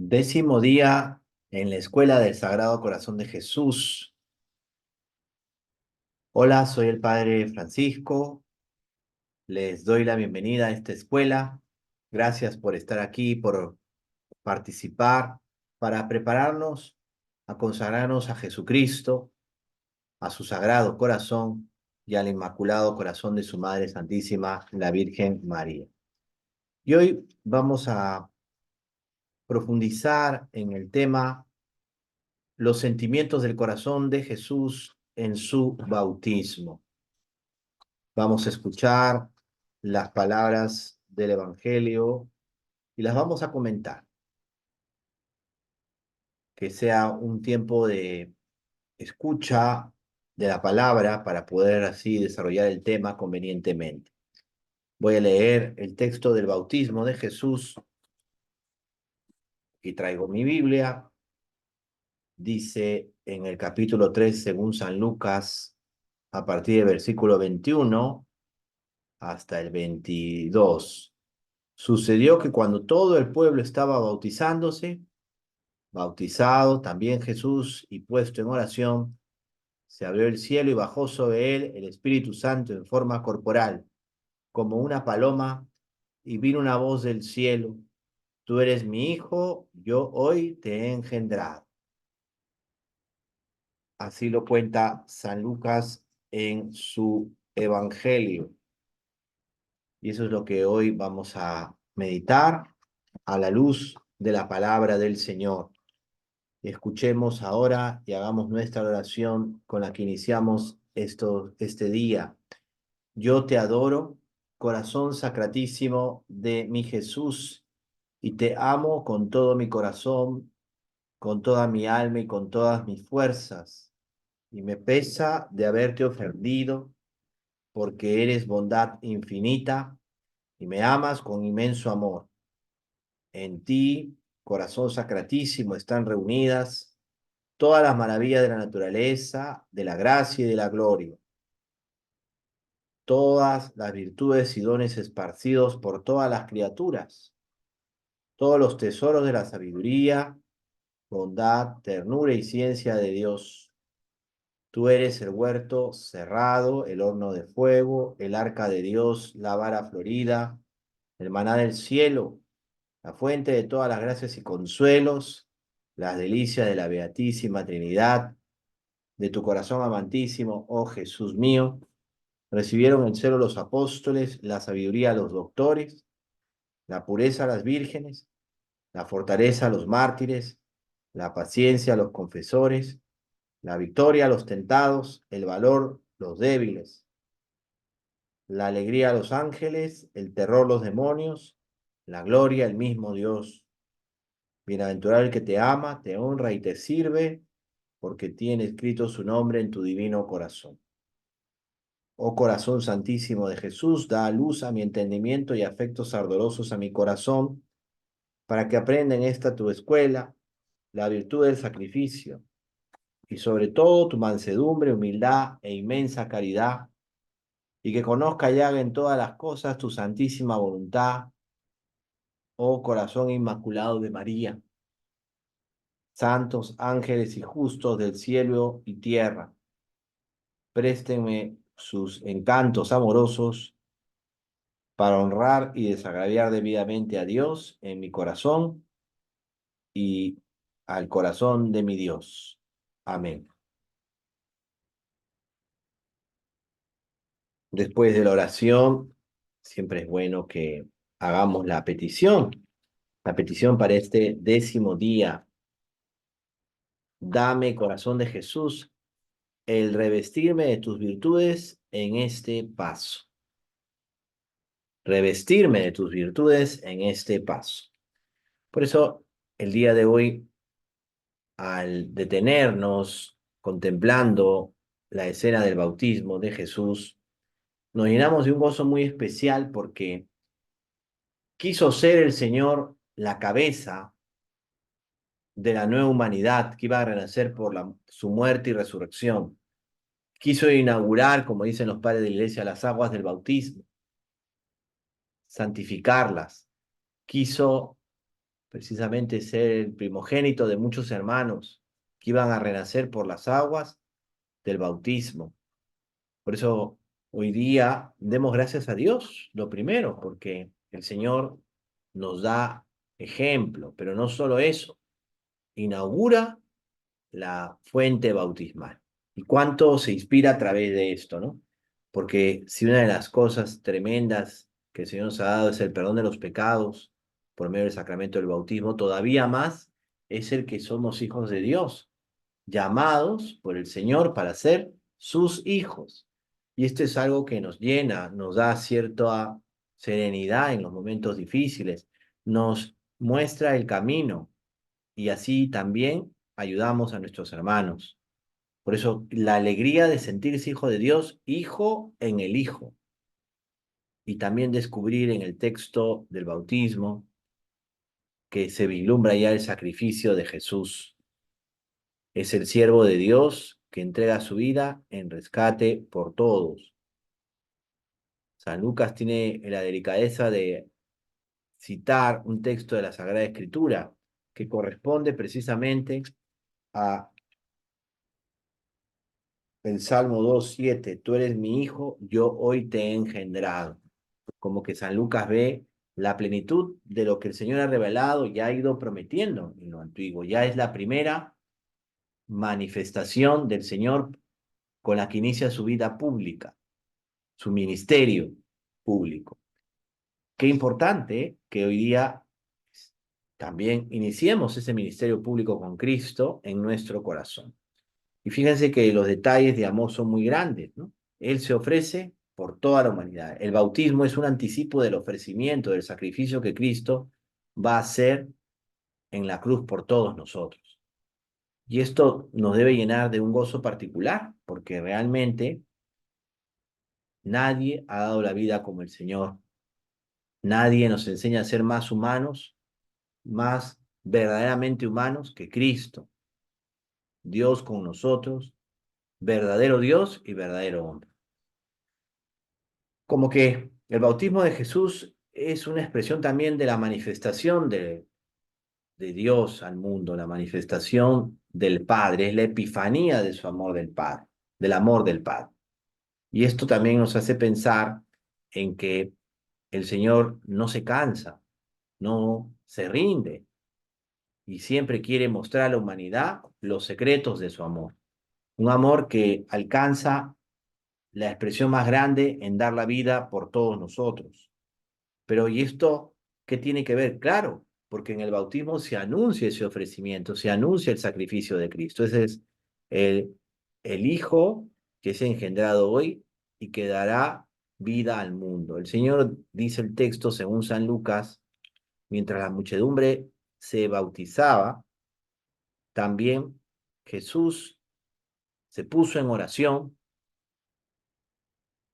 Décimo día en la Escuela del Sagrado Corazón de Jesús. Hola, soy el Padre Francisco. Les doy la bienvenida a esta escuela. Gracias por estar aquí, por participar, para prepararnos a consagrarnos a Jesucristo, a su Sagrado Corazón y al Inmaculado Corazón de su Madre Santísima, la Virgen María. Y hoy vamos a profundizar en el tema los sentimientos del corazón de Jesús en su bautismo. Vamos a escuchar las palabras del Evangelio y las vamos a comentar. Que sea un tiempo de escucha de la palabra para poder así desarrollar el tema convenientemente. Voy a leer el texto del bautismo de Jesús y traigo mi Biblia. Dice en el capítulo 3, según San Lucas, a partir del versículo 21 hasta el 22. Sucedió que cuando todo el pueblo estaba bautizado también Jesús y puesto en oración, se abrió el cielo y bajó sobre él el Espíritu Santo en forma corporal, como una paloma, y vino una voz del cielo: Tú eres mi hijo, yo hoy te he engendrado. Así lo cuenta San Lucas en su Evangelio. Y eso es lo que hoy vamos a meditar a la luz de la palabra del Señor. Escuchemos ahora y hagamos nuestra oración con la que iniciamos este día. Yo te adoro, corazón sacratísimo de mi Jesús, y te amo con todo mi corazón, con toda mi alma y con todas mis fuerzas. Y me pesa de haberte ofendido, porque eres bondad infinita y me amas con inmenso amor. En ti, corazón sacratísimo, están reunidas todas las maravillas de la naturaleza, de la gracia y de la gloria, todas las virtudes y dones esparcidos por todas las criaturas, todos los tesoros de la sabiduría, bondad, ternura y ciencia de Dios. Tú eres el huerto cerrado, el horno de fuego, el arca de Dios, la vara florida, el maná del cielo, la fuente de todas las gracias y consuelos, las delicias de la Beatísima Trinidad. De tu corazón amantísimo, oh Jesús mío, recibieron el celo los apóstoles, la sabiduría los doctores, la pureza las vírgenes, la fortaleza los mártires, la paciencia los confesores, la victoria los tentados, el valor los débiles, la alegría los ángeles, el terror los demonios, la gloria el mismo Dios. Bienaventurado el que te ama, te honra y te sirve, porque tiene escrito su nombre en tu divino corazón. Oh corazón santísimo de Jesús, da luz a mi entendimiento y afectos ardorosos a mi corazón, para que aprenda en esta tu escuela la virtud del sacrificio, y sobre todo tu mansedumbre, humildad e inmensa caridad, y que conozca y haga en todas las cosas tu santísima voluntad, oh corazón inmaculado de María. Santos ángeles y justos del cielo y tierra, préstenme sus encantos amorosos para honrar y desagraviar debidamente a Dios en mi corazón y al corazón de mi Dios. Amén. Después de la oración, siempre es bueno que hagamos la petición para este 10º día. Dame, corazón de Jesús, el revestirme de tus virtudes en este paso. Revestirme de tus virtudes en este paso. Por eso, el día de hoy, al detenernos contemplando la escena del bautismo de Jesús, nos llenamos de un gozo muy especial porque quiso ser el Señor la cabeza de la nueva humanidad que iba a renacer por su muerte y resurrección. Quiso inaugurar, como dicen los padres de la iglesia, las aguas del bautismo, santificarlas. Quiso precisamente ser el primogénito de muchos hermanos que iban a renacer por las aguas del bautismo. Por eso hoy día demos gracias a Dios, lo primero, porque el Señor nos da ejemplo, pero no solo eso, inaugura la fuente bautismal. ¿Y cuánto se inspira a través de esto, no? Porque si una de las cosas tremendas que el Señor nos ha dado es el perdón de los pecados por medio del sacramento del bautismo, todavía más es el que somos hijos de Dios, llamados por el Señor para ser sus hijos. Y esto es algo que nos llena, nos da cierta serenidad en los momentos difíciles, nos muestra el camino y así también ayudamos a nuestros hermanos. Por eso la alegría de sentirse hijo de Dios, hijo en el Hijo, y también descubrir en el texto del bautismo que se vislumbra ya el sacrificio de Jesús. Es el siervo de Dios que entrega su vida en rescate por todos. San Lucas tiene la delicadeza de citar un texto de la Sagrada Escritura que corresponde precisamente a el Salmo 2:7, tú eres mi hijo, yo hoy te he engendrado. Como que San Lucas ve la plenitud de lo que el Señor ha revelado y ha ido prometiendo en lo antiguo. Ya es la primera manifestación del Señor con la que inicia su vida pública, su ministerio público. Qué importante que hoy día también iniciemos ese ministerio público con Cristo en nuestro corazón. Y fíjense que los detalles de amor son muy grandes, ¿no? Él se ofrece por toda la humanidad. El bautismo es un anticipo del ofrecimiento, del sacrificio que Cristo va a hacer en la cruz por todos nosotros. Y esto nos debe llenar de un gozo particular, porque realmente nadie ha dado la vida como el Señor. Nadie nos enseña a ser más humanos, más verdaderamente humanos que Cristo. Dios con nosotros, verdadero Dios y verdadero hombre. Como que el bautismo de Jesús es una expresión también de la manifestación de Dios al mundo, la manifestación del Padre, es la epifanía de su amor del Padre, del amor del Padre. Y esto también nos hace pensar en que el Señor no se cansa, no se rinde y siempre quiere mostrar a la humanidad los secretos de su amor. Un amor que alcanza la expresión más grande en dar la vida por todos nosotros. Pero ¿y esto qué tiene que ver? Claro, porque en el bautismo se anuncia ese ofrecimiento, se anuncia el sacrificio de Cristo. Ese es el, el Hijo que es engendrado hoy y que dará vida al mundo. El Señor, dice el texto, según San Lucas, mientras la muchedumbre se bautizaba, también Jesús se puso en oración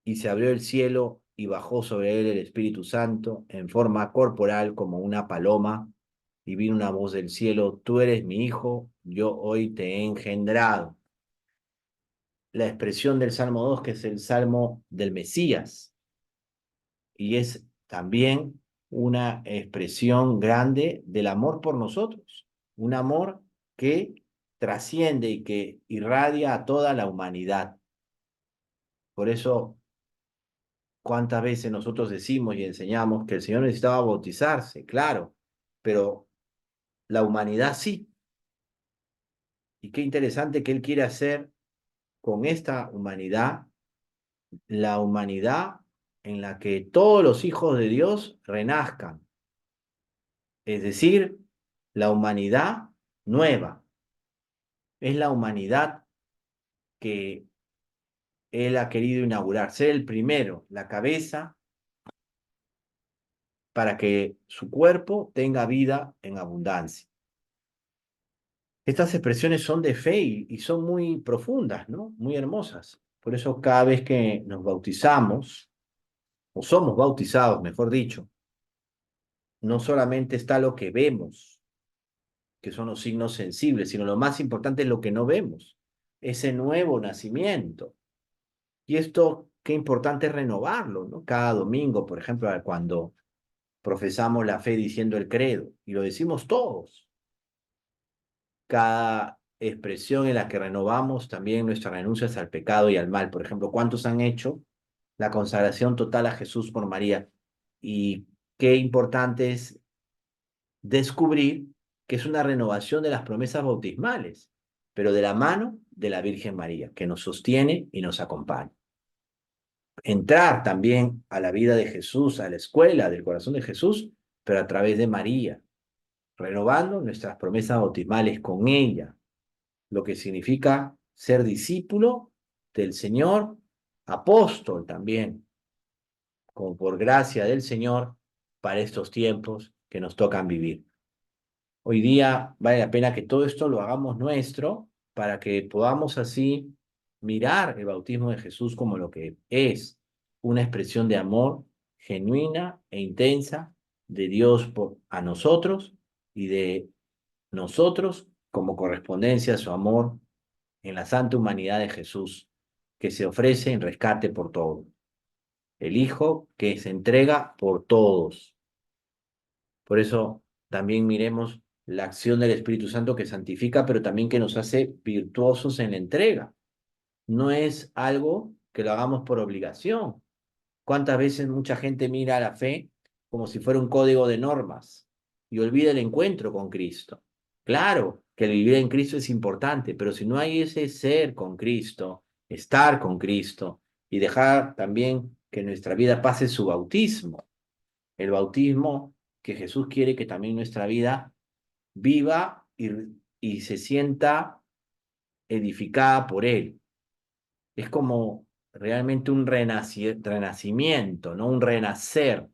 y se abrió el cielo y bajó sobre él el Espíritu Santo en forma corporal como una paloma, y vino una voz del cielo, tú eres mi hijo, yo hoy te he engendrado. La expresión del Salmo 2, que es el Salmo del Mesías, y es también una expresión grande del amor por nosotros, un amor que trasciende y que irradia a toda la humanidad. Por eso ¿cuántas veces nosotros decimos y enseñamos que el Señor necesitaba bautizarse? Claro, pero la humanidad sí. Y qué interesante que Él quiere hacer con esta humanidad, la humanidad en la que todos los hijos de Dios renazcan. Es decir, la humanidad nueva. Es la humanidad que Él ha querido inaugurar, ser el primero, la cabeza, para que su cuerpo tenga vida en abundancia. Estas expresiones son de fe y son muy profundas, ¿no? Muy hermosas. Por eso cada vez que nos bautizamos, o somos bautizados, mejor dicho, no solamente está lo que vemos, que son los signos sensibles, sino lo más importante es lo que no vemos, ese nuevo nacimiento. Y esto, qué importante es renovarlo, ¿no? Cada domingo, por ejemplo, cuando profesamos la fe diciendo el credo, y lo decimos todos. Cada expresión en la que renovamos también nuestras renuncias al pecado y al mal. Por ejemplo, ¿cuántos han hecho la consagración total a Jesús por María? Y qué importante es descubrir que es una renovación de las promesas bautismales, pero de la mano de la Virgen María, que nos sostiene y nos acompaña. Entrar también a la vida de Jesús, a la escuela del corazón de Jesús, pero a través de María, renovando nuestras promesas bautismales con ella, lo que significa ser discípulo del Señor, apóstol también, como por gracia del Señor para estos tiempos que nos tocan vivir. Hoy día vale la pena que todo esto lo hagamos nuestro para que podamos así mirar el bautismo de Jesús como lo que es una expresión de amor genuina e intensa de Dios a nosotros y de nosotros como correspondencia a su amor en la santa humanidad de Jesús, que se ofrece en rescate por todos. El Hijo que se entrega por todos. Por eso también miremos la acción del Espíritu Santo que santifica, pero también que nos hace virtuosos en la entrega. No es algo que lo hagamos por obligación. ¿Cuántas veces mucha gente mira a la fe como si fuera un código de normas y olvida el encuentro con Cristo? Claro que el vivir en Cristo es importante, pero si no hay ese ser con Cristo, estar con Cristo y dejar también que nuestra vida pase su bautismo, el bautismo que Jesús quiere que también nuestra vida viva y se sienta edificada por Él. Es como realmente un renacimiento, ¿no? Un renacer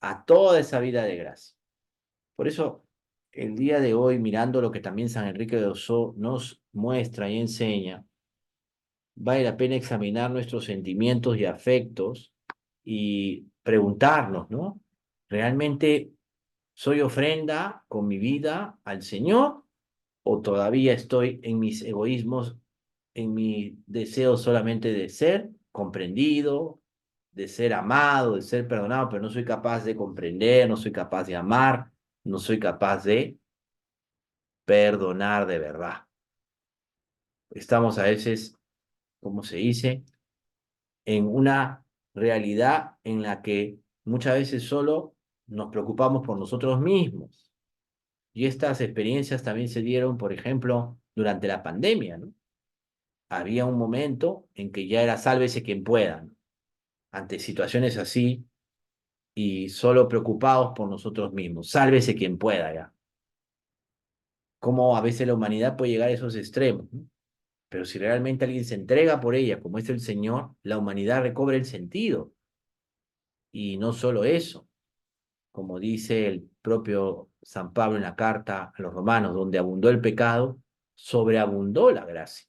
a toda esa vida de gracia. Por eso, el día de hoy, mirando lo que también San Enrique de Ossó nos muestra y enseña, vale la pena examinar nuestros sentimientos y afectos y preguntarnos, ¿no? ¿Realmente soy ofrenda con mi vida al Señor o todavía estoy en mis egoísmos, en mi deseo solamente de ser comprendido, de ser amado, de ser perdonado, pero no soy capaz de comprender, no soy capaz de amar, no soy capaz de perdonar de verdad? Estamos a veces, como se dice, en una realidad en la que muchas veces solo nos preocupamos por nosotros mismos. Y estas experiencias también se dieron, por ejemplo, durante la pandemia, ¿no? Había un momento en que ya era sálvese quien pueda, ¿no? Ante situaciones así y solo preocupados por nosotros mismos, sálvese quien pueda ya. Cómo a veces la humanidad puede llegar a esos extremos, ¿no? Pero si realmente alguien se entrega por ella, como es el Señor, la humanidad recobra el sentido. Y no solo eso, como dice el propio San Pablo en la carta a los romanos, donde abundó el pecado, sobreabundó la gracia.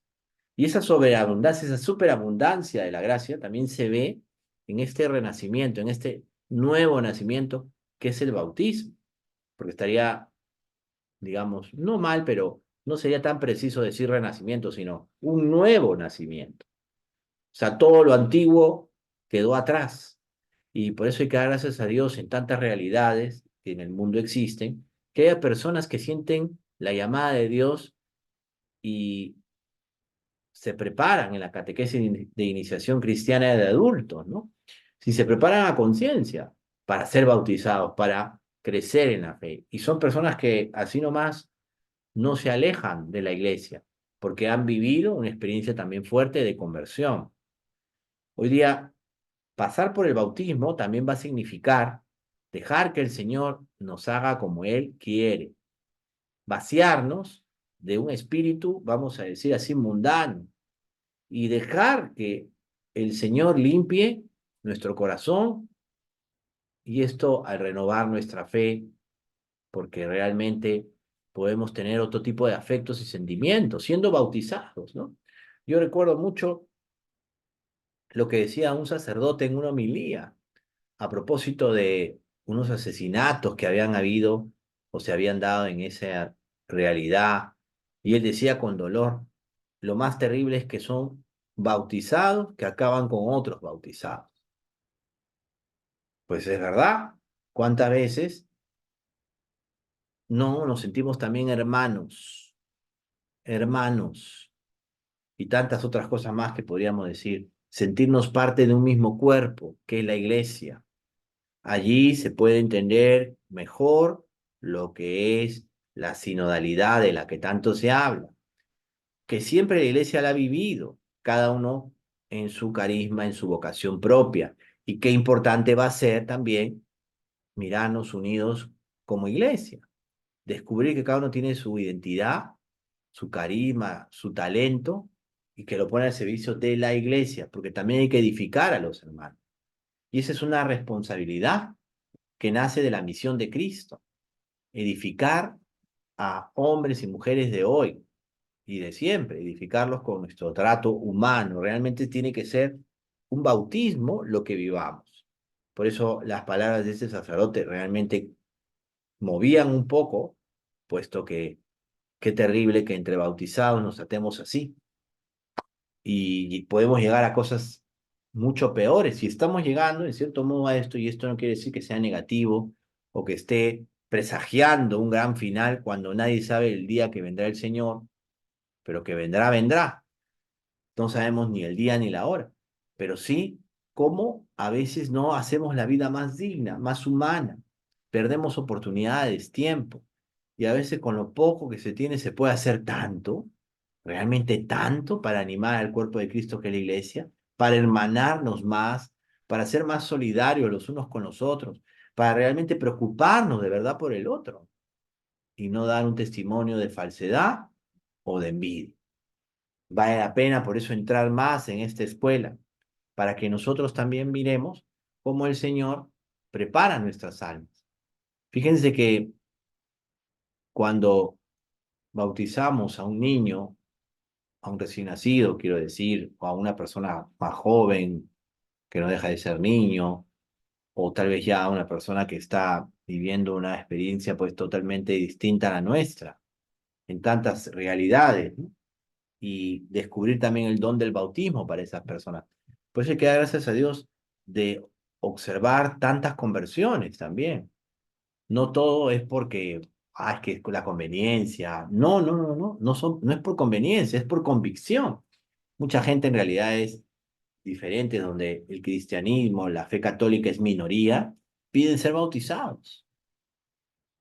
Y esa sobreabundancia, esa superabundancia de la gracia también se ve en este renacimiento, en este nuevo nacimiento que es el bautismo, porque estaría, digamos, no mal, pero no sería tan preciso decir renacimiento, sino un nuevo nacimiento. O sea, todo lo antiguo quedó atrás. Y por eso hay que dar gracias a Dios en tantas realidades que en el mundo existen, que haya personas que sienten la llamada de Dios y se preparan en la catequesis de iniciación cristiana de adultos, ¿no? Si se preparan a conciencia para ser bautizados, para crecer en la fe. Y son personas que así nomás no se alejan de la iglesia, porque han vivido una experiencia también fuerte de conversión. Hoy día, pasar por el bautismo también va a significar dejar que el Señor nos haga como Él quiere, vaciarnos de un espíritu, vamos a decir así, mundano, y dejar que el Señor limpie nuestro corazón y esto al renovar nuestra fe, porque realmente podemos tener otro tipo de afectos y sentimientos siendo bautizados, ¿no? Yo recuerdo mucho lo que decía un sacerdote en una homilía a propósito de unos asesinatos que habían habido o se habían dado en esa realidad, y él decía con dolor, lo más terrible es que son bautizados que acaban con otros bautizados. Pues es verdad, ¿Cuántas veces no nos sentimos también hermanos, hermanos, y tantas otras cosas más que podríamos decir? Sentirnos parte de un mismo cuerpo, que es la iglesia. Allí se puede entender mejor lo que es la sinodalidad de la que tanto se habla, que siempre la iglesia la ha vivido, cada uno en su carisma, en su vocación propia, y qué importante va a ser también mirarnos unidos como iglesia, descubrir que cada uno tiene su identidad, su carisma, su talento, y que lo pone al servicio de la iglesia, porque también hay que edificar a los hermanos. Y esa es una responsabilidad que nace de la misión de Cristo, edificar a hombres y mujeres de hoy y de siempre, edificarlos con nuestro trato humano. Realmente tiene que ser un bautismo lo que vivamos. Por eso las palabras de ese sacerdote realmente movían un poco, puesto que qué terrible que entre bautizados nos tratemos así. Y podemos llegar a cosas mucho peores. Si estamos llegando, en cierto modo, a esto, y esto no quiere decir que sea negativo o que esté presagiando un gran final cuando nadie sabe el día que vendrá el Señor, pero que vendrá, vendrá. No sabemos ni el día ni la hora, pero sí cómo a veces no hacemos la vida más digna, más humana. Perdemos oportunidades, tiempo, y a veces con lo poco que se tiene se puede hacer tanto, realmente tanto para animar al cuerpo de Cristo que es la iglesia, para hermanarnos más, para ser más solidarios los unos con los otros, para realmente preocuparnos de verdad por el otro y no dar un testimonio de falsedad o de envidia. Vale la pena por eso entrar más en esta escuela, para que nosotros también miremos cómo el Señor prepara nuestras almas. Fíjense que cuando bautizamos a un niño, a un recién nacido, quiero decir, o a una persona más joven que no deja de ser niño, o tal vez ya a una persona que está viviendo una experiencia pues totalmente distinta a la nuestra, en tantas realidades, ¿no? Y descubrir también el don del bautismo para esas personas. Por eso hay que dar gracias a Dios de observar tantas conversiones también. No todo es porque, es que es la conveniencia. No, no, no, no, no es por conveniencia, es por convicción. Mucha gente en realidad es diferente, donde el cristianismo, la fe católica es minoría, piden ser bautizados.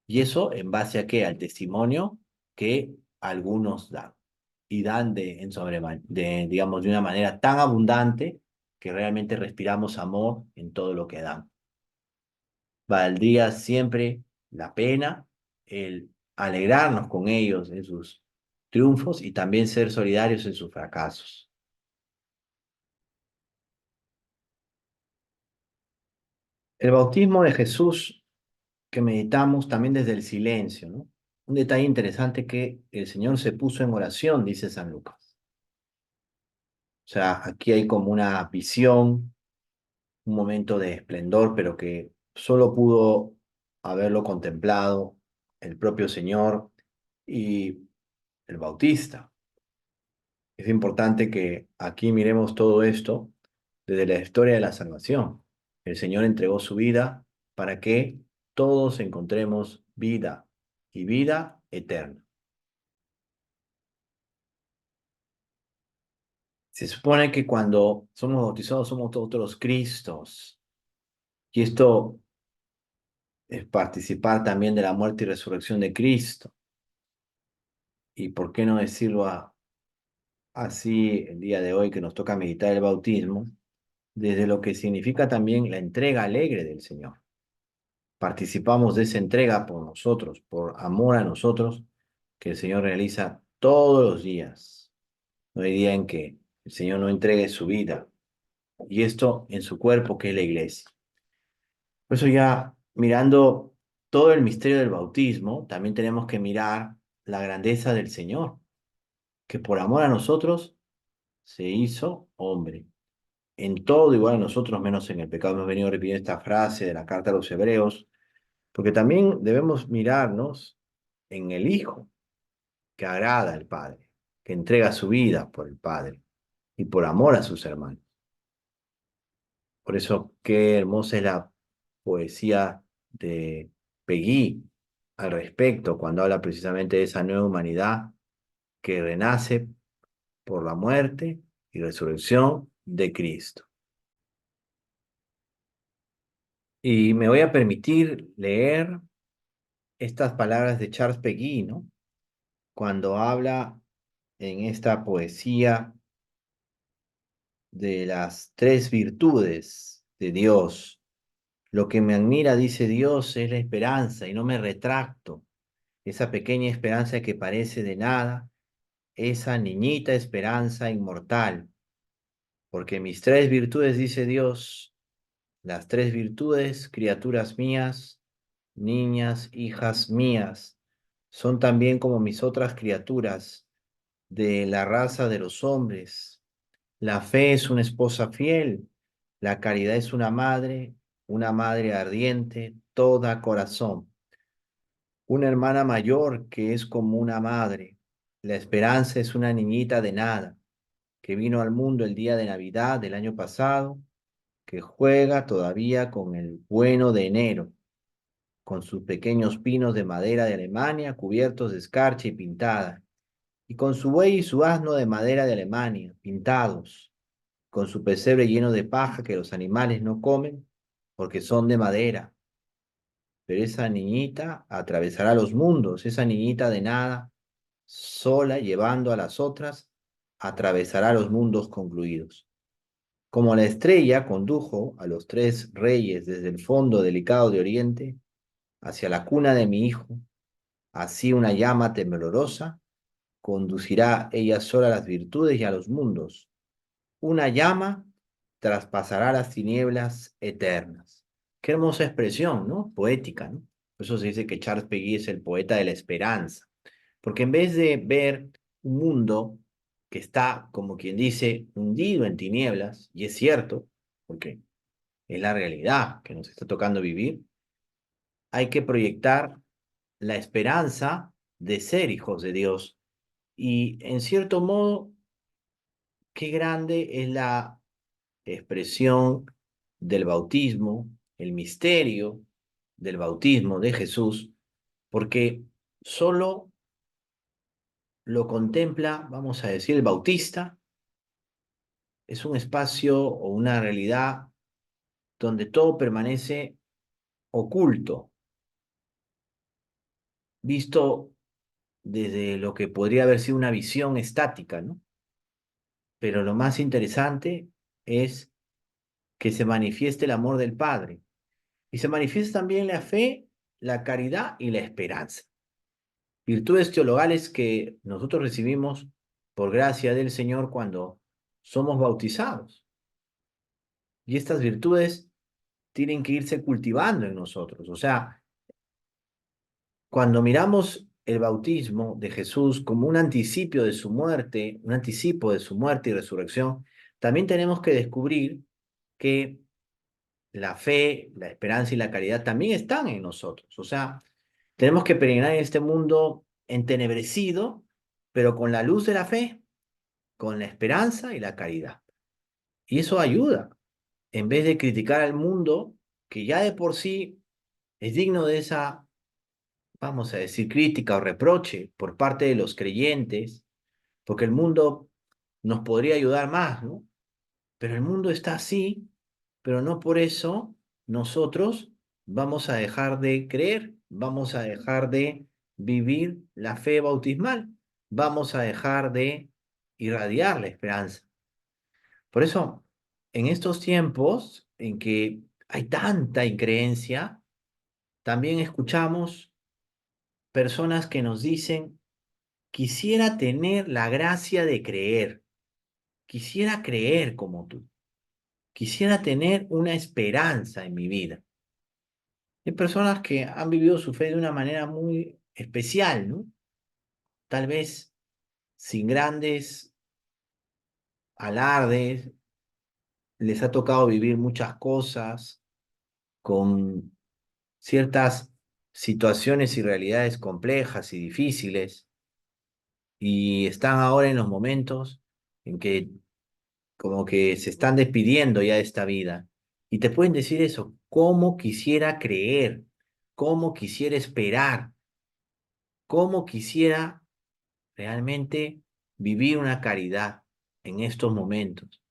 Y eso en base a qué? Al testimonio que algunos dan. Y dan digamos, de una manera tan abundante que realmente respiramos amor en todo lo que dan. Valdría siempre la pena el alegrarnos con ellos en sus triunfos y también ser solidarios en sus fracasos. El bautismo de Jesús que meditamos también desde el silencio, ¿no? Un detalle interesante que el Señor se puso en oración, dice San Lucas. O sea, aquí hay como una visión, un momento de esplendor, pero que solo pudo haberlo contemplado el propio Señor y el Bautista. Es importante que aquí miremos todo esto desde la historia de la salvación. El Señor entregó su vida para que todos encontremos vida y vida eterna. Se supone que cuando somos bautizados somos todos los Cristos. Y esto es participar también de la muerte y resurrección de Cristo. Y por qué no decirlo así el día de hoy que nos toca meditar el bautismo, desde lo que significa también la entrega alegre del Señor. Participamos de esa entrega por nosotros, por amor a nosotros, que el Señor realiza todos los días. No hay día en que el Señor no entregue su vida. Y esto en su cuerpo, que es la iglesia. Por eso ya mirando todo el misterio del bautismo, también tenemos que mirar la grandeza del Señor, que por amor a nosotros se hizo hombre. En todo igual a nosotros, menos en el pecado. Hemos venido repitiendo esta frase de la carta a los Hebreos, porque también debemos mirarnos en el Hijo, que agrada al Padre, que entrega su vida por el Padre y por amor a sus hermanos. Por eso, qué hermosa es la poesía de Peggy al respecto, cuando habla precisamente de esa nueva humanidad que renace por la muerte y resurrección de Cristo. Y me voy a permitir leer estas palabras de Charles Peggy, ¿no? Cuando habla en esta poesía de las tres virtudes de Dios. Lo que me admira, dice Dios, es la esperanza y no me retracto. Esa pequeña esperanza que parece de nada, esa niñita esperanza inmortal. Porque mis tres virtudes, dice Dios, las tres virtudes, criaturas mías, niñas, hijas mías, son también como mis otras criaturas de la raza de los hombres. La fe es una esposa fiel, la caridad es una madre ardiente, toda corazón, una hermana mayor que es como una madre. La esperanza es una niñita de nada, que vino al mundo el día de Navidad del año pasado, que juega todavía con el bueno de enero, con sus pequeños pinos de madera de Alemania cubiertos de escarcha y pintada, y con su buey y su asno de madera de Alemania, pintados, con su pesebre lleno de paja que los animales no comen porque son de madera. Pero esa niñita atravesará los mundos, esa niñita de nada, sola llevando a las otras, atravesará los mundos concluidos. Como la estrella condujo a los tres reyes desde el fondo delicado de Oriente hacia la cuna de mi hijo, así una llama temblorosa conducirá ella sola a las virtudes y a los mundos. Una llama traspasará las tinieblas eternas. Qué hermosa expresión, ¿no? Poética, ¿no? Por eso se dice que Charles Peguy es el poeta de la esperanza, porque en vez de ver un mundo que está, como quien dice, hundido en tinieblas, y es cierto, porque es la realidad que nos está tocando vivir, hay que proyectar la esperanza de ser hijos de Dios. Y en cierto modo, qué grande es la expresión del bautismo, el misterio del bautismo de Jesús, porque solo lo contempla, vamos a decir, el bautista, es un espacio o una realidad donde todo permanece oculto, visto desde lo que podría haber sido una visión estática, ¿no? Pero lo más interesante es que se manifieste el amor del Padre y se manifiesta también la fe, la caridad y la esperanza. Virtudes teologales que nosotros recibimos por gracia del Señor cuando somos bautizados. Y estas virtudes tienen que irse cultivando en nosotros. O sea, cuando miramos el bautismo de Jesús como un anticipio de su muerte, un anticipo de su muerte y resurrección, también tenemos que descubrir que la fe, la esperanza y la caridad también están en nosotros. O sea, tenemos que peregrinar en este mundo entenebrecido, pero con la luz de la fe, con la esperanza y la caridad. Y eso ayuda, en vez de criticar al mundo, que ya de por sí es digno de esa, vamos a decir, crítica o reproche por parte de los creyentes, porque el mundo nos podría ayudar más, ¿no? Pero el mundo está así, pero no por eso nosotros vamos a dejar de creer, vamos a dejar de vivir la fe bautismal, vamos a dejar de irradiar la esperanza. Por eso, en estos tiempos en que hay tanta increencia, también escuchamos personas que nos dicen, quisiera tener la gracia de creer, quisiera creer como tú. Quisiera tener una esperanza en mi vida. Hay personas que han vivido su fe de una manera muy especial, ¿no? Tal vez sin grandes alardes, les ha tocado vivir muchas cosas con ciertas situaciones y realidades complejas y difíciles, y están ahora en los momentos en que como que se están despidiendo ya de esta vida. Y te pueden decir eso, ¿cómo quisiera creer? cómo quisiera esperar, cómo quisiera realmente vivir una caridad en estos momentos.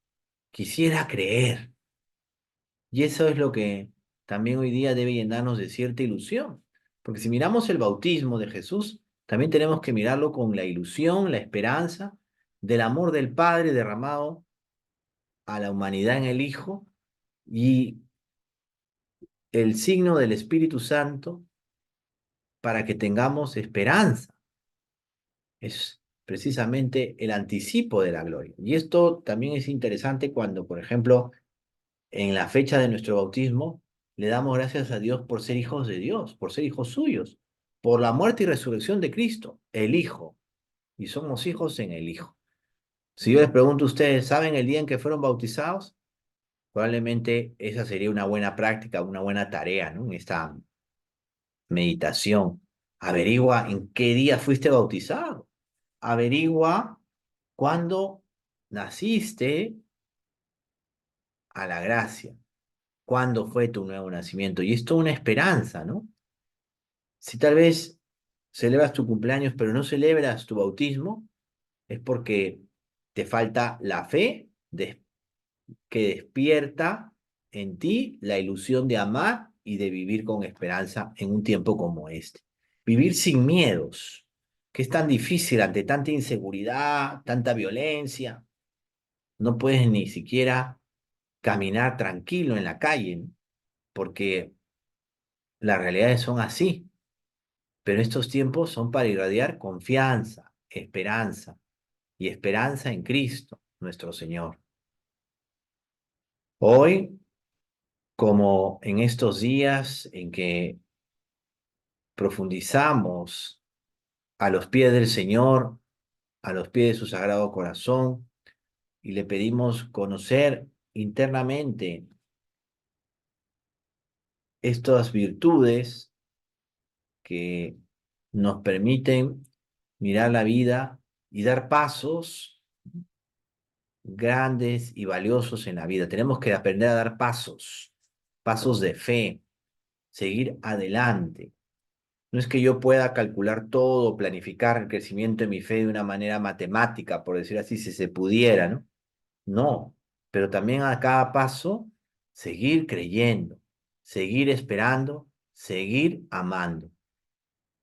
Quisiera creer. Y eso es lo que también hoy día debe llenarnos de cierta ilusión. Porque si miramos el bautismo de Jesús, también tenemos que mirarlo con la ilusión, la esperanza del amor del Padre derramado a la humanidad en el Hijo y el signo del Espíritu Santo para que tengamos esperanza. Es precisamente el anticipo de la gloria. Y esto también es interesante cuando, por ejemplo, en la fecha de nuestro bautismo, le damos gracias a Dios por ser hijos de Dios, por ser hijos suyos, por la muerte y resurrección de Cristo, el Hijo. Y somos hijos en el Hijo. Si yo les pregunto a ustedes, ¿saben el día en que fueron bautizados? Probablemente esa sería una buena práctica, una buena tarea, ¿no? En esta meditación. Averigua en qué día fuiste bautizado. Averigua cuándo naciste a la gracia. ¿Cuándo fue tu nuevo nacimiento? Y esto es una esperanza, ¿no? Si tal vez celebras tu cumpleaños, pero no celebras tu bautismo, es porque te falta la fe que despierta en ti la ilusión de amar y de vivir con esperanza en un tiempo como este. Vivir sin miedos, que es tan difícil ante tanta inseguridad, tanta violencia. No puedes ni siquiera caminar tranquilo en la calle, ¿no? Porque las realidades son así. Pero estos tiempos son para irradiar confianza, esperanza y esperanza en Cristo, nuestro Señor. Hoy, como en estos días en que profundizamos a los pies del Señor, a los pies de su Sagrado Corazón, y le pedimos conocer internamente estas virtudes que nos permiten mirar la vida y dar pasos grandes y valiosos en la vida. Tenemos que aprender a dar pasos, pasos de fe, seguir adelante. No es que yo pueda calcular todo, planificar el crecimiento de mi fe de una manera matemática, por decir así, si se pudiera, ¿no? No, pero también a cada paso seguir creyendo, seguir esperando, seguir amando.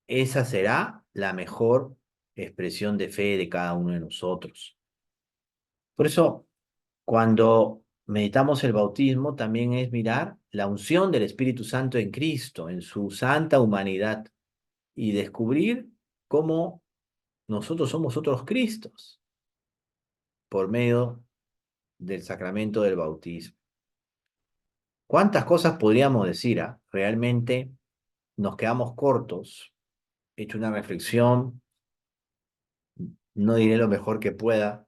Esa será la mejor expresión de fe de cada uno de nosotros. Por eso, cuando meditamos el bautismo, también es mirar la unción del Espíritu Santo en Cristo, en su santa humanidad, y descubrir cómo nosotros somos otros Cristos por medio del sacramento del bautismo. ¿Cuántas cosas podríamos decir? Realmente nos quedamos cortos. He hecho una reflexión, no diré lo mejor que pueda,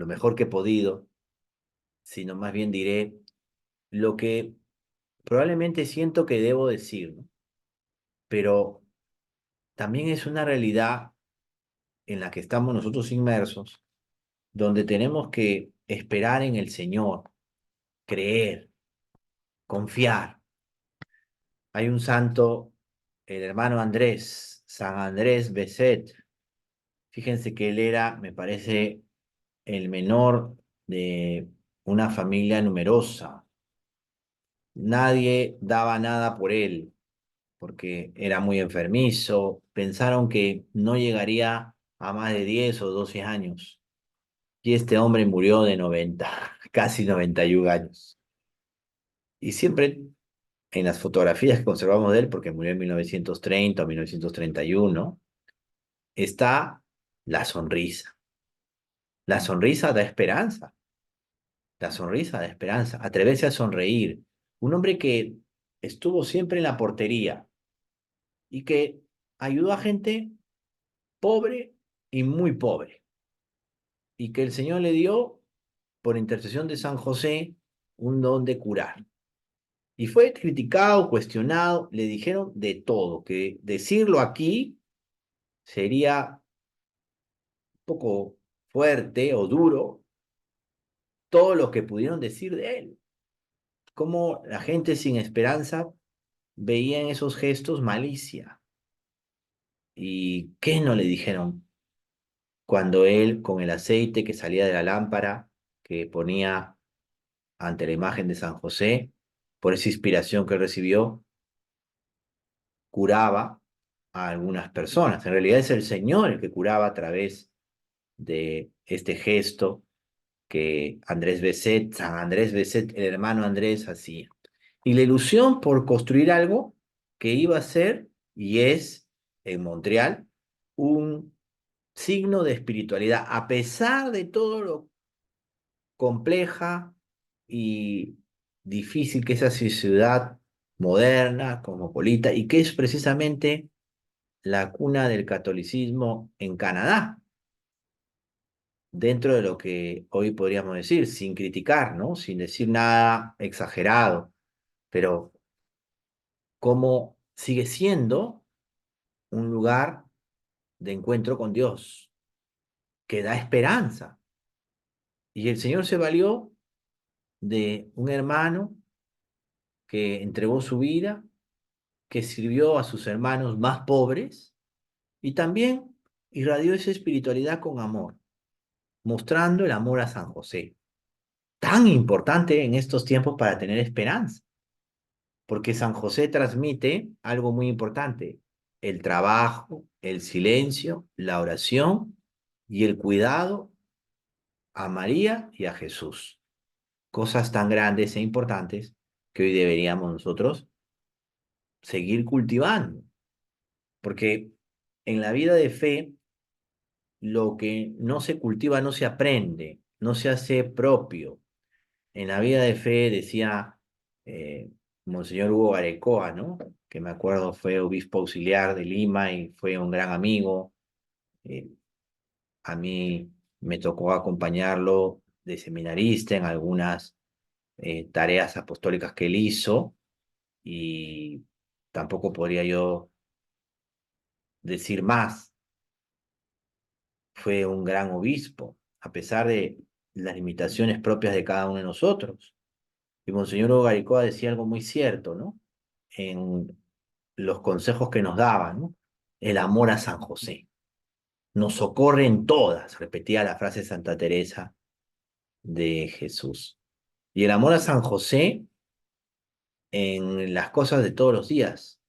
lo mejor que he podido, sino más bien diré lo que probablemente siento que debo decir, ¿no? Pero también es una realidad en la que estamos nosotros inmersos, donde tenemos que esperar en el Señor, creer, confiar. Hay un santo, el hermano Andrés, San Andrés Beset. Fíjense que él era, me parece, el menor de una familia numerosa. Nadie daba nada por él, porque era muy enfermizo. Pensaron que no llegaría a más de 10 o 12 años. Y este hombre murió de 90, casi 91 años. Y siempre en las fotografías que conservamos de él, porque murió en 1930 o 1931, está la sonrisa. La sonrisa da esperanza. La sonrisa da esperanza. Atreverse a sonreír. Un hombre que estuvo siempre en la portería y que ayudó a gente pobre y muy pobre. Y que el Señor le dio, por intercesión de San José, un don de curar. Y fue criticado, cuestionado, le dijeron de todo, que decirlo aquí sería un poco fuerte o duro, todo lo que pudieron decir de él. Cómo la gente sin esperanza veía en esos gestos malicia. ¿Y qué no le dijeron cuando él, con el aceite que salía de la lámpara, que ponía ante la imagen de San José, por esa inspiración que recibió, curaba a algunas personas? En realidad es el Señor el que curaba a través de este gesto que Andrés Besset, San Andrés Besset, el hermano Andrés, hacía. Y la ilusión por construir algo que iba a ser y es en Montreal un signo de espiritualidad, a pesar de todo lo compleja y difícil que es esa ciudad moderna, cosmopolita, y que es precisamente la cuna del catolicismo en Canadá, dentro de lo que hoy podríamos decir, sin criticar, ¿no? Sin decir nada exagerado, pero cómo sigue siendo un lugar de encuentro con Dios, que da esperanza. Y el Señor se valió de un hermano que entregó su vida, que sirvió a sus hermanos más pobres y también irradió esa espiritualidad con amor, mostrando el amor a San José, tan importante en estos tiempos para tener esperanza, porque San José transmite algo muy importante: el trabajo, el silencio, la oración y el cuidado a María y a Jesús. Cosas tan grandes e importantes que hoy deberíamos nosotros seguir cultivando, porque en la vida de fe lo que no se cultiva no se aprende, no se hace propio. En la vida de fe decía Monseñor Hugo Garecoa, ¿no? Que me acuerdo fue obispo auxiliar de Lima y fue un gran amigo. eh, a mí me tocó acompañarlo de seminarista en algunas tareas apostólicas que él hizo, y tampoco podría yo decir más. Fue un gran obispo, a pesar de las limitaciones propias de cada uno de nosotros. Y Monseñor Ogaricoa decía algo muy cierto, ¿no? En los consejos que nos daba, ¿no? El amor a San José. Nos socorre en todas, repetía la frase de Santa Teresa de Jesús. Y el amor a San José en las cosas de todos los días.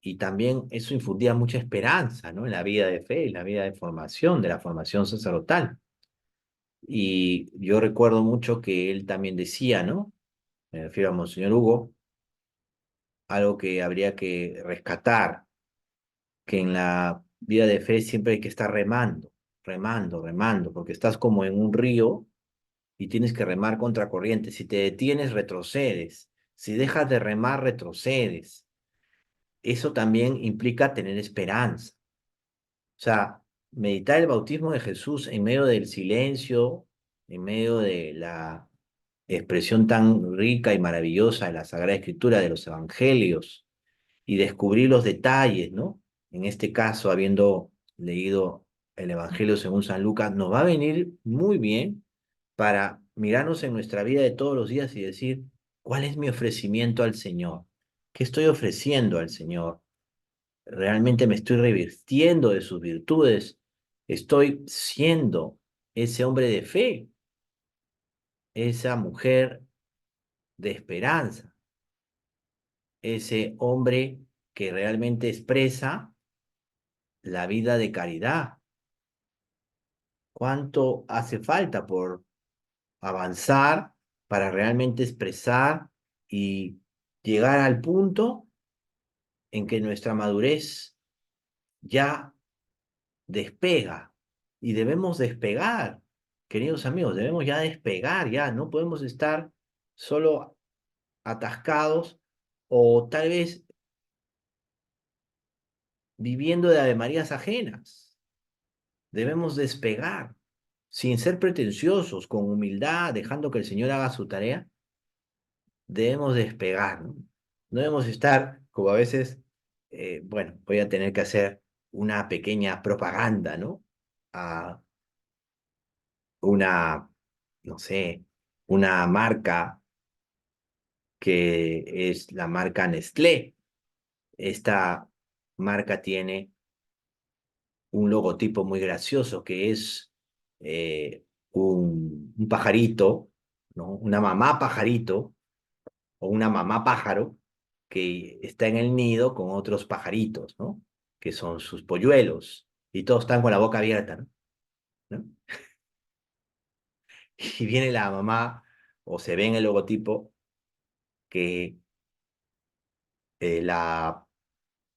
Y también eso infundía mucha esperanza, ¿no? En la vida de fe, en la vida de formación, de la formación sacerdotal. Y yo recuerdo mucho que él también decía, ¿no? Me refiero a Monseñor Hugo, algo que habría que rescatar, que en la vida de fe siempre hay que estar remando, remando, remando, porque estás como en un río y tienes que remar contra corriente. Si te detienes, retrocedes. Si dejas de remar, retrocedes. Eso también implica tener esperanza. O sea, meditar el bautismo de Jesús en medio del silencio, en medio de la expresión tan rica y maravillosa de la Sagrada Escritura, de los Evangelios, y descubrir los detalles, ¿no? En este caso, habiendo leído el Evangelio según San Lucas, nos va a venir muy bien para mirarnos en nuestra vida de todos los días y decir, ¿cuál es mi ofrecimiento al Señor? ¿Qué estoy ofreciendo al Señor? ¿Realmente me estoy revirtiendo de sus virtudes? ¿Estoy siendo ese hombre de fe, esa mujer de esperanza, ese hombre que realmente expresa la vida de caridad? ¿Cuánto hace falta por avanzar para realmente expresar y llegar al punto en que nuestra madurez ya despega? Y debemos despegar, queridos amigos, debemos ya despegar, ya no podemos estar solo atascados o tal vez viviendo de avemarías ajenas. Debemos despegar sin ser pretenciosos, con humildad, dejando que el Señor haga su tarea. Debemos despegar, ¿no? No debemos estar, como a veces, bueno, voy a tener que hacer una pequeña propaganda, ¿no? A una, no sé, una marca que es la marca Nestlé. Esta marca tiene un logotipo muy gracioso que es un pajarito, ¿no? Una mamá pajarito o una mamá pájaro que está en el nido con otros pajaritos, ¿no? Que son sus polluelos y todos están con la boca abierta, ¿no? ¿No? Y viene la mamá o se ve en el logotipo que la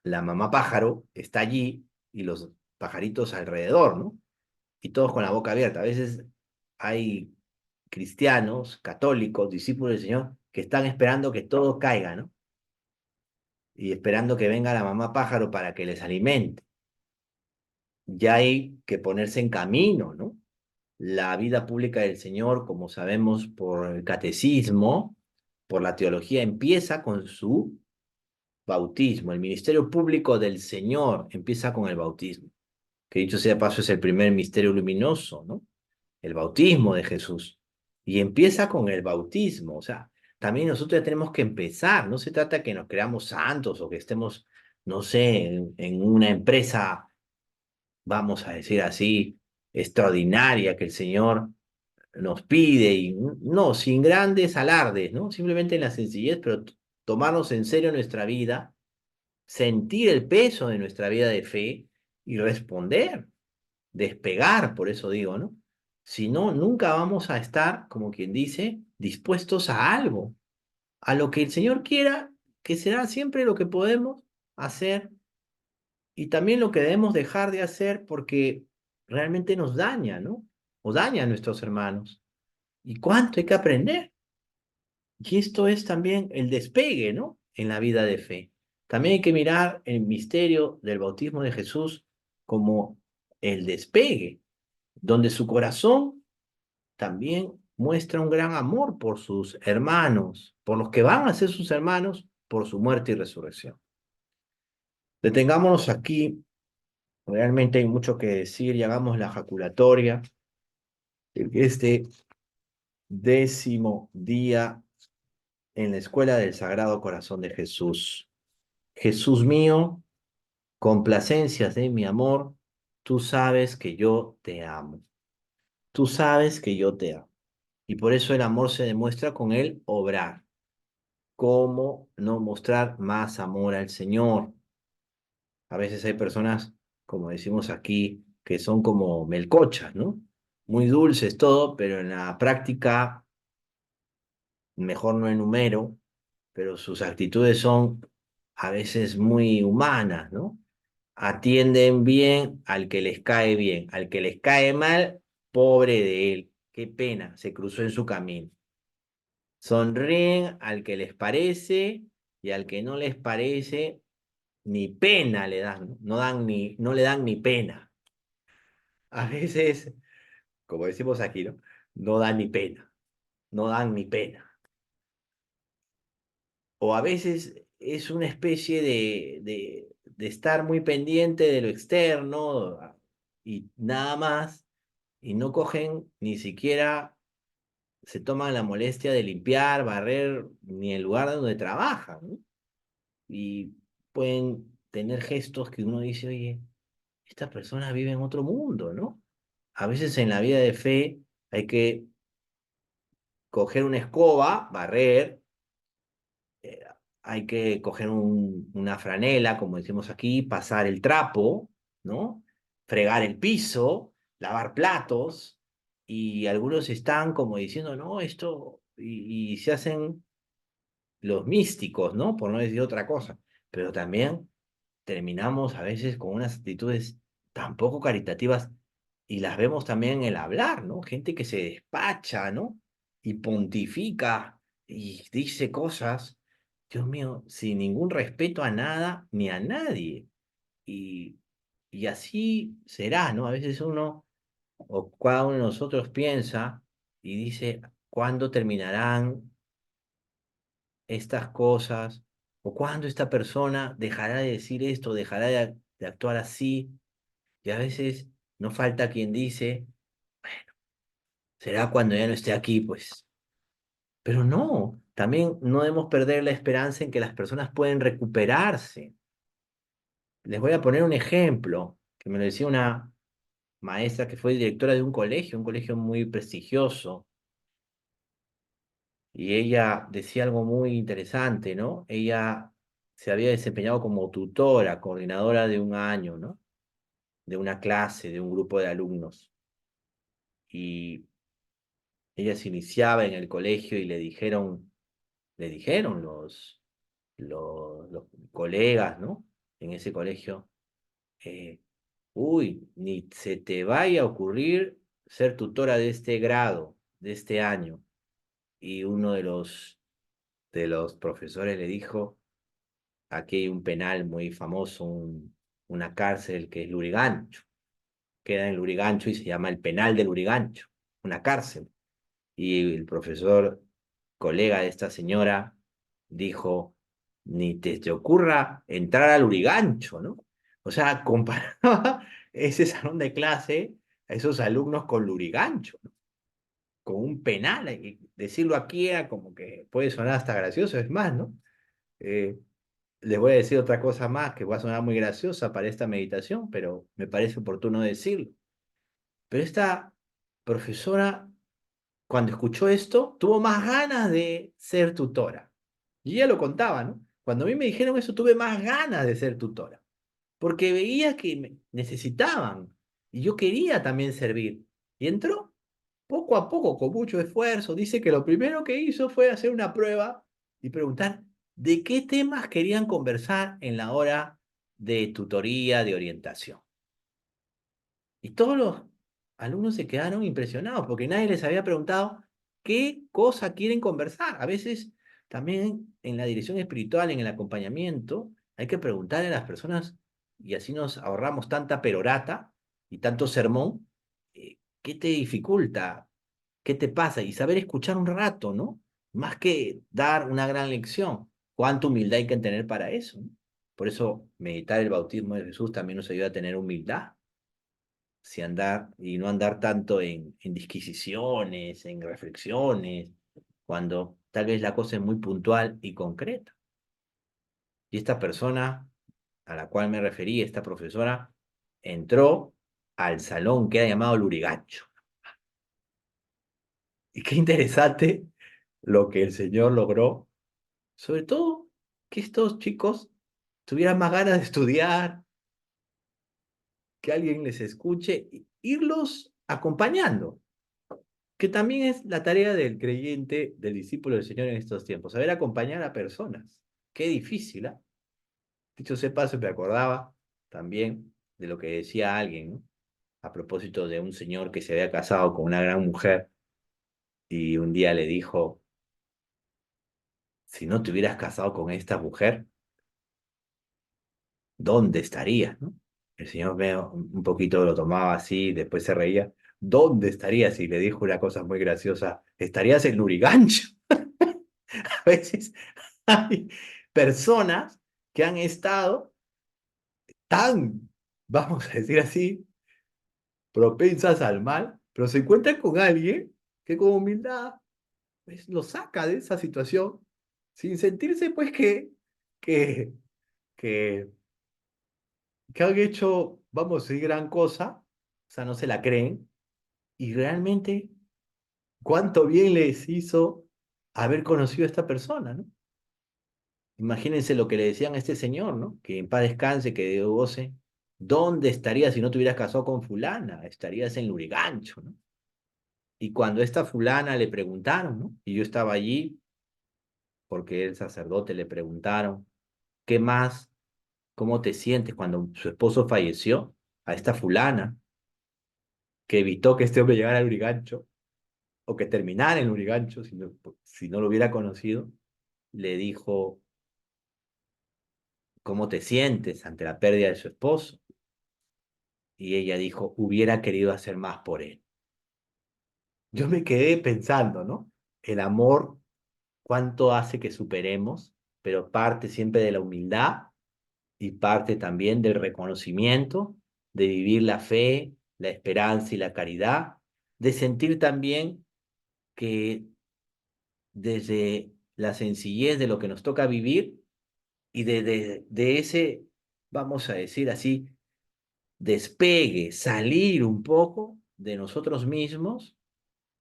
mamá pájaro está allí y los pajaritos alrededor, ¿no? Y todos con la boca abierta. A veces hay cristianos, católicos, discípulos del Señor, que están esperando que todo caiga, ¿no? Y esperando que venga la mamá pájaro para que les alimente. Ya hay que ponerse en camino, ¿no? La vida pública del Señor, como sabemos por el catecismo, por la teología, empieza con su bautismo. El ministerio público del Señor empieza con el bautismo, que dicho sea de paso es el primer misterio luminoso, ¿no? El bautismo de Jesús. Y empieza con el bautismo, o sea, también nosotros ya tenemos que empezar, no se trata que nos creamos santos o que estemos, no sé, en una empresa, vamos a decir así, extraordinaria que el Señor nos pide, y no, sin grandes alardes, ¿no? Simplemente en la sencillez, pero tomarnos en serio nuestra vida, sentir el peso de nuestra vida de fe y responder, despegar, por eso digo, ¿no? Si no, nunca vamos a estar, como quien dice, dispuestos a algo, a lo que el Señor quiera, que será siempre lo que podemos hacer y también lo que debemos dejar de hacer porque realmente nos daña, ¿no? O daña a nuestros hermanos. ¿Y cuánto hay que aprender? Y esto es también el despegue, ¿no? En la vida de fe. También hay que mirar el misterio del bautismo de Jesús como el despegue, donde su corazón también muestra un gran amor por sus hermanos, por los que van a ser sus hermanos, por su muerte y resurrección. Detengámonos aquí, realmente hay mucho que decir y hagamos la jaculatoria en este 10º día en la escuela del Sagrado Corazón de Jesús. Jesús mío, complacencias de mi amor, tú sabes que yo te amo. Tú sabes que yo te amo. Y por eso el amor se demuestra con el obrar. ¿Cómo no mostrar más amor al Señor? A veces hay personas, como decimos aquí, que son como melcochas, ¿no? Muy dulces todo, pero en la práctica, mejor no enumero, pero sus actitudes son a veces muy humanas, ¿no? Atienden bien al que les cae bien, al que les cae mal, pobre de él, qué pena, se cruzó en su camino. Sonríen al que les parece y al que no les parece, ni pena le dan, no le dan ni pena. A veces, como decimos aquí, ¿no? No dan ni pena, no dan ni pena. O a veces es una especie de estar muy pendiente de lo externo y nada más, y no cogen ni siquiera se toman la molestia de limpiar, barrer, ni el lugar donde trabajan, ¿no? Y pueden tener gestos que uno dice, oye, esta persona vive en otro mundo, ¿no? A veces en la vida de fe hay que coger una escoba, barrer, eh, hay que coger una franela, como decimos aquí, pasar el trapo, ¿no? Fregar el piso, lavar platos, y algunos están como diciendo, no, esto, y se hacen los místicos, ¿no? Por no decir otra cosa, pero también terminamos a veces con unas actitudes tan poco caritativas y las vemos también en el hablar, ¿no? Gente que se despacha, ¿no? Y pontifica y dice cosas, Dios mío, sin ningún respeto a nada ni a nadie. Y, y así será, ¿no? A veces uno o cada uno de nosotros piensa y dice, ¿cuándo terminarán estas cosas? ¿O cuándo esta persona dejará de decir esto, dejará de actuar así? Y a veces no falta quien dice, será cuando ya no esté aquí, pues. Pero no, también no debemos perder la esperanza en que las personas pueden recuperarse. Les voy a poner un ejemplo que me lo decía una maestra que fue directora de un colegio muy prestigioso, y ella decía algo muy interesante, ¿no? Ella se había desempeñado como tutora, coordinadora de un año, ¿no? De una clase, de un grupo de alumnos. Y ella se iniciaba en el colegio y le dijeron los colegas, ¿no? En ese colegio, eh, uy, ni se te vaya a ocurrir ser tutora de este grado, de este año. Y uno de los profesores le dijo, aquí hay un penal muy famoso, una cárcel que es Lurigancho, queda en Lurigancho y se llama el penal de Lurigancho, una cárcel. Y el profesor, colega de esta señora, dijo, ni te ocurra entrar al Lurigancho, ¿no? O sea, comparaba ese salón de clase a esos alumnos con Lurigancho, ¿no? Con un penal, y decirlo aquí era como que puede sonar hasta gracioso, es más, ¿no? Eh, Les voy a decir otra cosa más que va a sonar muy graciosa para esta meditación, pero me parece oportuno decirlo. Pero esta profesora, cuando escuchó esto, tuvo más ganas de ser tutora. Y ella lo contaba, ¿no? Cuando a mí me dijeron eso, tuve más ganas de ser tutora, porque veía que me necesitaban y yo quería también servir. Y entró poco a poco, con mucho esfuerzo. Dice que lo primero que hizo fue hacer una prueba y preguntar de qué temas querían conversar en la hora de tutoría, de orientación. Y todos los alumnos se quedaron impresionados porque nadie les había preguntado qué cosa quieren conversar. A veces también en la dirección espiritual, en el acompañamiento, hay que preguntarle a las personas, y así nos ahorramos tanta perorata y tanto sermón, ¿qué te dificulta? ¿Qué te pasa? Y saber escuchar un rato, ¿no? Más que dar una gran lección. ¿Cuánta humildad hay que tener para eso? ¿No? Por eso meditar el bautismo de Jesús también nos ayuda a tener humildad, si andar y no andar tanto en disquisiciones, en reflexiones, cuando tal vez la cosa es muy puntual y concreta. Y esta persona a la cual me referí, esta profesora, entró al salón que era llamado Lurigancho. Y qué interesante lo que el Señor logró, sobre todo que estos chicos tuvieran más ganas de estudiar, que alguien les escuche, irlos acompañando, que también es la tarea del creyente, del discípulo del Señor en estos tiempos, saber acompañar a personas. Qué difícil, ¿ah? Dicho sea paso, me acordaba también de lo que decía alguien, ¿no? A propósito de un señor que se había casado con una gran mujer y un día le dijo, si no te hubieras casado con esta mujer, ¿dónde estarías, no? El señor veo un poquito lo tomaba así, después se reía. ¿Dónde estarías? Y le dijo una cosa muy graciosa, estarías en Lurigancho. A veces hay personas que han estado tan, vamos a decir así, propensas al mal, pero se encuentran con alguien que con humildad pues, lo saca de esa situación sin sentirse pues que, que, que han hecho, vamos a decir, gran cosa, o sea, no se la creen, y realmente cuánto bien les hizo haber conocido a esta persona, ¿no? Imagínense lo que le decían a este señor, ¿no? Que en paz descanse, que Dios goce. ¿Dónde estarías si no te hubieras casado con fulana? Estarías en Lurigancho, ¿no? Y cuando esta fulana le preguntaron, ¿no? Y yo estaba allí, porque el sacerdote le preguntaron, ¿qué más? ¿Cómo te sientes cuando su esposo falleció? A esta fulana, que evitó que este hombre llegara al Lurigancho, o que terminara en Lurigancho, si no lo hubiera conocido, le dijo, ¿cómo te sientes ante la pérdida de su esposo? Y ella dijo, hubiera querido hacer más por él. Yo me quedé pensando, ¿no? El amor, cuánto hace que superemos, pero parte siempre de la humildad y parte también del reconocimiento, de vivir la fe, la esperanza y la caridad, de sentir también que desde la sencillez de lo que nos toca vivir y de ese, vamos a decir así, despegue, salir un poco de nosotros mismos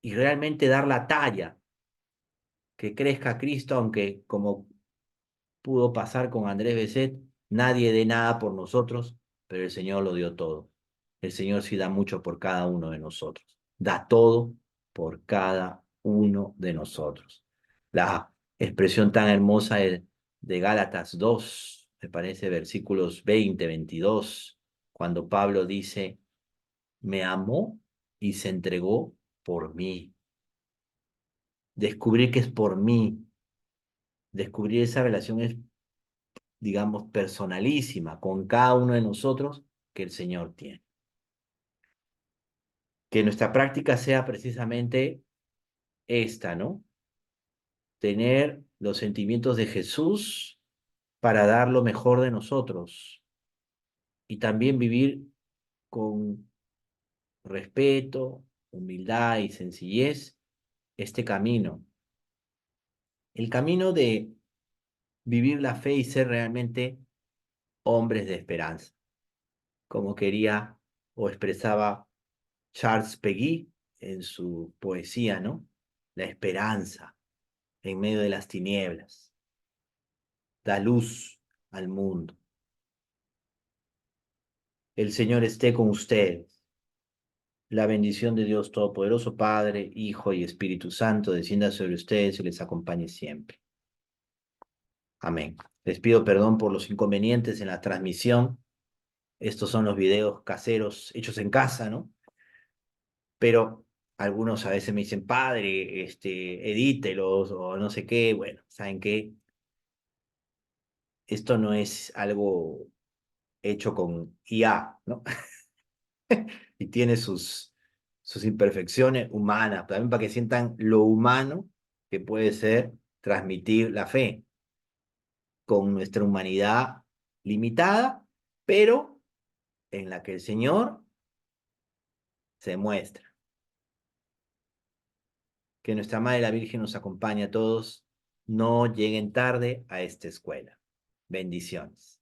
y realmente dar la talla, que crezca Cristo, aunque como pudo pasar con Andrés Besset, nadie dé nada por nosotros, pero el Señor lo dio todo. El Señor sí da mucho por cada uno de nosotros. Da todo por cada uno de nosotros. La expresión tan hermosa de Gálatas 2, me parece, versículos 20, 22, cuando Pablo dice, me amó y se entregó por mí. Descubrir que es por mí. Descubrir esa relación es, digamos, personalísima con cada uno de nosotros que el Señor tiene. Que nuestra práctica sea precisamente esta, ¿no? Tener los sentimientos de Jesús para dar lo mejor de nosotros y también vivir con respeto, humildad y sencillez este camino. El camino de vivir la fe y ser realmente hombres de esperanza, como quería o expresaba Charles Peguy en su poesía, ¿no? La esperanza en medio de las tinieblas da luz al mundo. El Señor esté con ustedes. La bendición de Dios Todopoderoso, Padre, Hijo y Espíritu Santo, descienda sobre ustedes y les acompañe siempre. Amén. Les pido perdón por los inconvenientes en la transmisión. Estos son los videos caseros hechos en casa, ¿no? Pero algunos a veces me dicen, padre, edítelos o no sé qué. Bueno, ¿saben qué? Esto no es algo hecho con IA, ¿no? Y tiene sus imperfecciones humanas, también para que sientan lo humano que puede ser transmitir la fe con nuestra humanidad limitada, pero en la que el Señor se muestra. Que nuestra Madre la Virgen nos acompañe a todos. No lleguen tarde a esta escuela. Bendiciones.